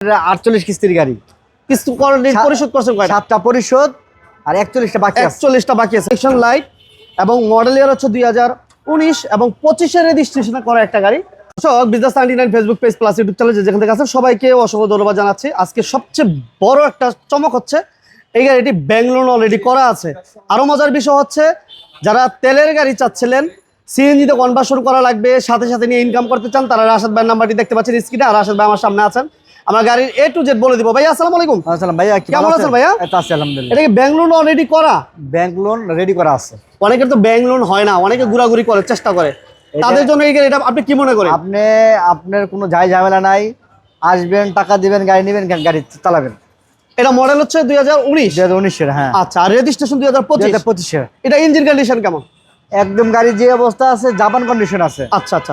48 কিস্তির গাড়ি। কিস্তি পরিশোধ করছেন কয়টা? 7টা পরিশোধ আর 41টা বাকি আছে। 41টা বাকি আছে। সেকশন লাইট এবং মডেল ইয়ার হচ্ছে 2019 এবং 25 এর রেজিস্ট্রেশন করা একটা গাড়ি। দর্শক, business 99 Facebook page plus YouTube channel যেখান থেকে আছেন সবাইকে অসংখ্য ধন্যবাদ জানাচ্ছি। আজকে সবচেয়ে বড় একটা চমক হচ্ছে এই গাড়িটি ব্যাংক লোন অলরেডি করা আছে। আরো মজার বিষয় হচ্ছে যারা তেলের গাড়ি চাচ্ছিলেন, সিএনজিতে কনভার্সন করা লাগবে, সাথে সাথে নিয়ে ইনকাম করতে চান, তারা রাশেদ ভাইয়ের নাম্বারটি দেখতে পাচ্ছেন স্ক্রিনে। আর রাশেদ ভাই আমার সামনে আছেন, আমরা গাড়ির A to Z বলে দিব। ভাই আসসালামু আলাইকুম। আসসালাম ভাইয়া, কেমন আছেন ভাইয়া? আছি আলহামদুলিল্লাহ। এটা কি ব্যাংক লোন অলরেডি করা? ব্যাংক লোন রেডি করা আছে। অনেকের তো ব্যাংক লোন হয় না, অনেকে ঘোরাঘুরি করে চেষ্টা করে, তাদের জন্য এই গাড়িটা আপনি কি মনে করেন? আপনার কোনো ঝামেলা নাই, আসবেন, টাকা দিবেন, গাড়ি নেবেন, গাড়ি চালাবেন। এটা মডেল হচ্ছে 2019 এর। হ্যাঁ আচ্ছা, আর রেজিস্ট্রেশন 2025 এর। এটা ইঞ্জিন কন্ডিশন কেমন? একদম গাড়ি যে অবস্থা আছে জাপান কন্ডিশন আছে। আচ্ছা আচ্ছা,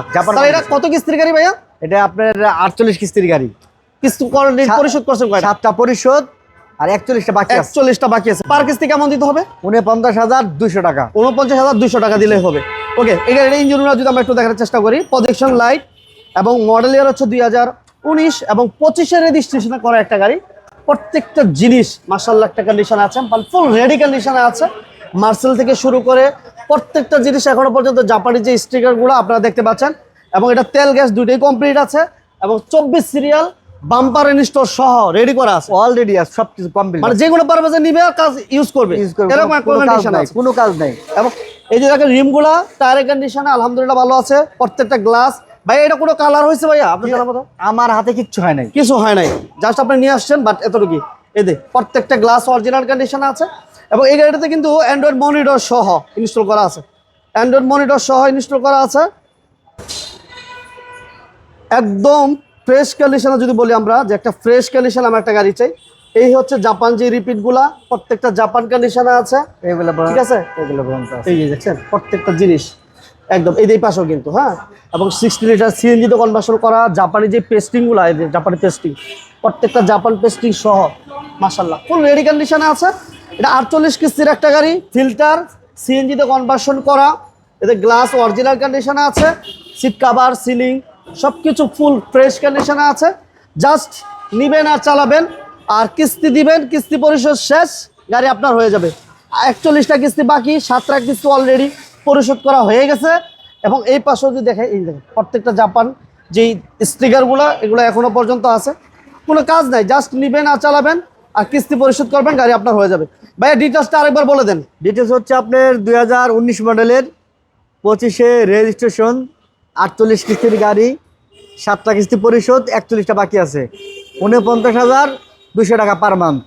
এটা কত কিস্তির গাড়ি ভাইয়া? এটা আপনার 48 কিস্তির গাড়ি। কিস্তি পরিশোধ করছেন কয়টা? 7টা পরিশোধ আর 41টা বাকি আছে। 41টা বাকি আছে। পার কিস্তি কেমন দিতে হবে? 49,200 টাকা। 49,200 টাকা দিলে হবে। ওকে, এই গাড়ির ইঞ্জিনটা যদি আমরা একটু দেখার চেষ্টা করি, প্রজেকশন লাইট এবং মডেল ইয়ার হচ্ছে 2019 এবং 25 এর রেজিস্ট্রেশন করা একটা গাড়ি। প্রত্যেকটা জিনিস মাশাআল্লাহ একটা কন্ডিশন আছে, ফুল রেডি কন্ডিশনে আছে। মার্সেল থেকে শুরু করে প্রত্যেকটা জিনিস এখনো পর্যন্ত জাপানি যে স্টিকারগুলো আপনারা দেখতে পাচ্ছেন, এবং এটা তেল গ্যাস দুটোই কমপ্লিট আছে এবং 24 সিরিয়াল বাম্পার ইনস্টল সহ রেডি করা আছে। অলরেডি আছে, সবকিছু কমপ্লিট। মানে যে কোনো পারপাসে নিবে কাজ ইউজ করবে, এরকম একটা কন্ডিশন আছে, কোনো কাজ নাই। এবং এই যে দেখেন রিমগুলা টায়ারের কন্ডিশনে আলহামদুলিল্লাহ ভালো আছে। প্রত্যেকটা গ্লাস ভাই, এটা কোনো কালার হয়েছে ভাইয়া আপনার জানার মতো? আমার হাতে কিচ্ছু হয় নাই, কিছু হয় নাই, জাস্ট আপনি নিয়ে আসছেন, বাট এতটুকু। এই যে প্রত্যেকটা গ্লাস অরিজিনাল কন্ডিশনে আছে এবং এই গাড়িটাতে কিন্তু অ্যান্ড্রয়েড মনিটর সহ ইনস্টল করা আছে। অ্যান্ড্রয়েড মনিটর সহ ইনস্টল করা আছে। একদম ফ্রেশ কন্ডিশনে যদি বলি আমরা যে একটা ফ্রেশ কন্ডিশন আমরা একটা গাড়ি চাই, এই হচ্ছে জাপান যে রিপিটগুলা প্রত্যেকটা জাপান কন্ডিশনে আছে। এগুলো ঠিক আছে, এগুলো বলতে আছে। এই যে দেখছেন প্রত্যেকটা জিনিস একদম এই পাশেও কিন্তু। হ্যাঁ, এবং 60 লিটার সিএনজিতে কনভার্সন করা জাপানি যে পেস্টিংগুলো, এই যে জাপানি পেস্টিং, প্রত্যেকটা জাপান পেস্টিং সহ মাশাআল্লাহ ফুল রেডি কন্ডিশনে আছে। এটা 48 কিস্তির একটা গাড়ি, ফিল্টার সিএনজিতে কনভার্সন করা, এতে গ্লাস অরিজিনাল কন্ডিশনে আছে, সিট কভার সিলিং সবকিছু ফুল ফ্রেশ কন্ডিশনে আছে। জাস্ট নিবেন আর চালাবেন আর কিস্তি দিবেন, কিস্তি পরিশোধ শেষ, গাড়ি আপনার হয়ে যাবে। 41টা কিস্তি বাকি, 7টা কিস্তি অলরেডি পরিশোধ করা হয়ে গেছে। এবং এই পাশেও যদি দেখেন, এই দেখেন প্রত্যেকটা জাপান যেই স্টিকারগুলো এগুলো এখনো পর্যন্ত আছে, কোনো কাজ নাই, জাস্ট নিবেন আর চালাবেন আর কিস্তি পরিশোধ করবেন, গাড়ি আপনার হয়ে যাবে। ভাইয়া ডিটেলসটা আরেকবার বলে দেন। ডিটেলস হচ্ছে আপনার 2019 মডেলের 25 রেজিস্ট্রেশন, 48 কিস্তির গাড়ি, 7টা কিস্তি পরিশোধ, 41টা বাকি আছে। 49,200 টাকা পার মান্থ।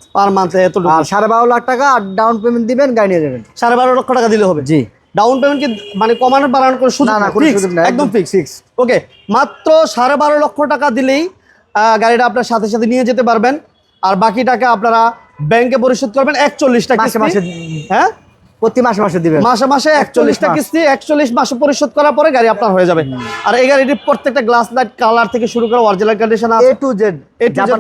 এত আর 12.5 লাখ টাকা আর ডাউন পেমেন্ট দিবেন, গাড়ি নিয়ে যাবেন। 12.5 লক্ষ টাকা দিলে হবে? জি। ডাউন পেমেন্ট কি মানে কমানোর বাড়ানোর কোনো সুযোগ? না, কোনো সুযোগ নাই, একদম ফিক্স। ওকে, মাত্র 12.5 লক্ষ টাকা দিলেই গাড়িটা আপনার সাথে সাথে নিয়ে যেতে পারবেন। আর বাকি টাকা আপনারা ব্যাংকে পরিশোধ করবেন 41টা মাসে কিস্তি। মাসে। হ্যাঁ, প্রতি মাসে মাসে দিবেন। মাসে মাসে 41টা কিস্তি, 41 মাসে পরিশোধ করার পরে গাড়ি আপনার হয়ে যাবে। আর এই গাড়িটির প্রত্যেকটা গ্লাস লাইট কালার থেকে শুরু করে অরিজিনাল কন্ডিশন আছে, A to Z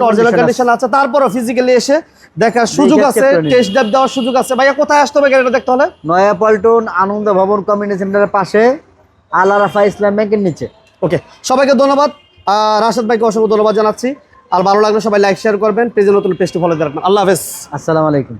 original condition আছে। তারপরও ফিজিক্যালি এসে দেখার সুযোগ আছে, টেস্ট ড্রাইভ দেওয়ার সুযোগ আছে। ভাইয়া কোথায় আসতে হবে গাড়িটা দেখতে হলে? নয়া পল্টন আনন্দ ভবন কমিউনিটি সেন্টারের পাশে, আল আরাফা ইসলাম ব্যাংকের নিচে। ওকে, সবাইকে ধন্যবাদ। রাশেদ ভাইকে অসংখ্য ধন্যবাদ জানাচ্ছি। আর ভালো লাগলে সবাই লাইক শেয়ার করবেন, পেজে নতুন পেজটি ফলো দিয়ে রাখবেন। আল্লাহ হাফেজ, আসসালামু আলাইকুম।